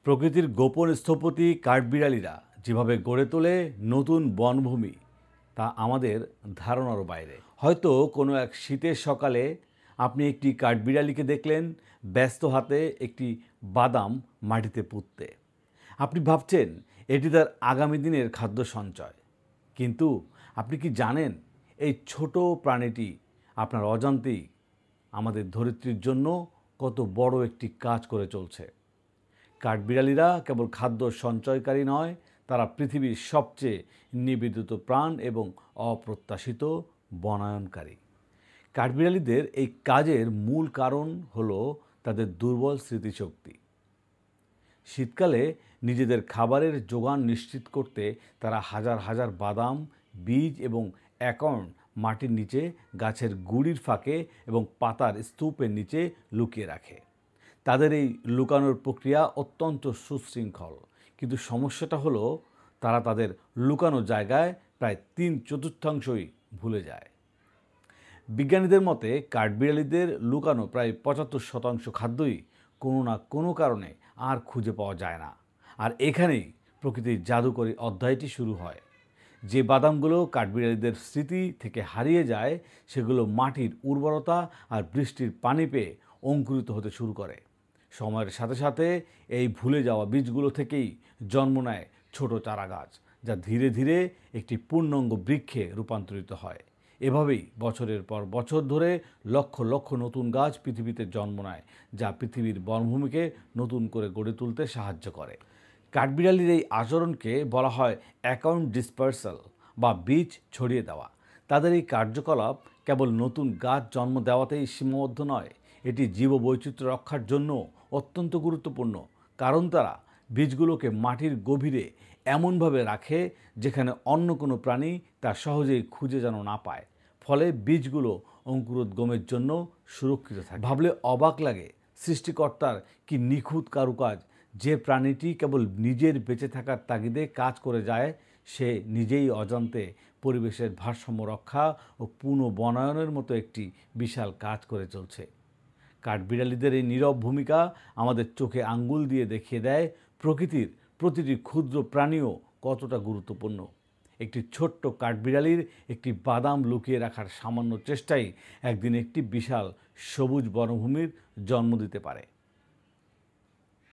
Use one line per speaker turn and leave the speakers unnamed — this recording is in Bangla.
প্রকৃতির গোপন স্থপতি কাঠবিড়ালিরা যেভাবে গড়ে তোলে নতুন বনভূমি তা আমাদের ধারণারও বাইরে। হয়তো কোনো এক শীতের সকালে আপনি একটি কাঠবিড়ালিকে দেখলেন ব্যস্ত হাতে একটি বাদাম মাটিতে পুঁততে। আপনি ভাবছেন এটি তার আগামী দিনের খাদ্য সঞ্চয়, কিন্তু আপনি কি জানেন এই ছোট প্রাণীটি আপনার অজান্তেই আমাদের ধরিত্রীর জন্য কত বড় একটি কাজ করে চলছে। কাঠবিড়ালিরা কেবল খাদ্য সঞ্চয়কারী নয়, তারা পৃথিবীর সবচেয়ে নিবেদিত প্রাণ এবং অপ্রত্যাশিত বনায়নকারী। কাঠবিড়ালিদের এই কাজের মূল কারণ হলো তাদের দুর্বল স্মৃতিশক্তি। শীতকালে নিজেদের খাবারের যোগান নিশ্চিত করতে তারা হাজার হাজার বাদাম, বীজ এবং একর্ন মাটির নিচে, গাছের গুঁড়ির ফাঁকে এবং পাতার স্তূপের নিচে লুকিয়ে রাখে। তাদের এই লুকানোর প্রক্রিয়া অত্যন্ত সুশৃঙ্খল, কিন্তু সমস্যাটা হলো তারা তাদের লুকানো জায়গায় প্রায় 3/4 ভুলে যায়। বিজ্ঞানীদের মতে কাঠবিড়ালিদের লুকানো প্রায় 75% খাদ্যই কোনো না কোনো কারণে আর খুঁজে পাওয়া যায় না। আর এখানেই প্রকৃতির জাদুকরী অধ্যায়টি শুরু হয়। যে বাদামগুলো কাঠবিড়ালিদের স্মৃতি থেকে হারিয়ে যায়, সেগুলো মাটির উর্বরতা আর বৃষ্টির পানি পেয়ে অঙ্কুরিত হতে শুরু করে। সময়ের সাথে সাথে এই ভুলে যাওয়া বীজগুলো থেকেই জন্ম নেয় ছোট চারাগাছ, যা ধীরে ধীরে একটি পূর্ণাঙ্গ বৃক্ষে রূপান্তরিত হয়। এভাবেই বছরের পর বছর ধরে লক্ষ লক্ষ নতুন গাছ পৃথিবীতে জন্ম নেয়, যা পৃথিবীর বনভূমিকে নতুন করে গড়ে তুলতে সাহায্য করে। কাঠবিড়ালির এই আচরণকে বলা হয় অ্যাকাউন্ট ডিসপার্সাল বা বীজ ছড়িয়ে দেওয়া। তাদের এই কার্যকলাপ কেবল নতুন গাছ জন্ম দেওয়াতেই সীমাবদ্ধ নয়, এটি জীববৈচিত্র্য রক্ষার জন্য অত্যন্ত গুরুত্বপূর্ণ, কারণ তারা বীজগুলোকে মাটির গভীরে এমনভাবে রাখে যেখানে অন্য কোনো প্রাণী তা সহজেই খুঁজে যেন না পায়। ফলে বীজগুলো অঙ্কুরোদ্গমের জন্য সুরক্ষিত থাকে। ভাবলে অবাক লাগে সৃষ্টিকর্তার কি নিখুঁত কারুকাজ। যে প্রাণীটি কেবল নিজের বেঁচে থাকার তাগিদে কাজ করে যায়, সে নিজেই অজান্তে পরিবেশের ভারসাম্য রক্ষা ও পুনর্বনায়নের মতো একটি বিশাল কাজ করে চলছে। কাঠবিড়ালিদের এই নীরব ভূমিকা আমাদের চোখে আঙ্গুল দিয়ে দেখিয়ে দেয় প্রকৃতির প্রতিটি ক্ষুদ্র প্রাণীও কতটা গুরুত্বপূর্ণ। একটি ছোট্ট কাঠবিড়ালির একটি বাদাম লুকিয়ে রাখার সামান্য চেষ্টাই একদিন একটি বিশাল সবুজ বনভূমির জন্ম দিতে পারে।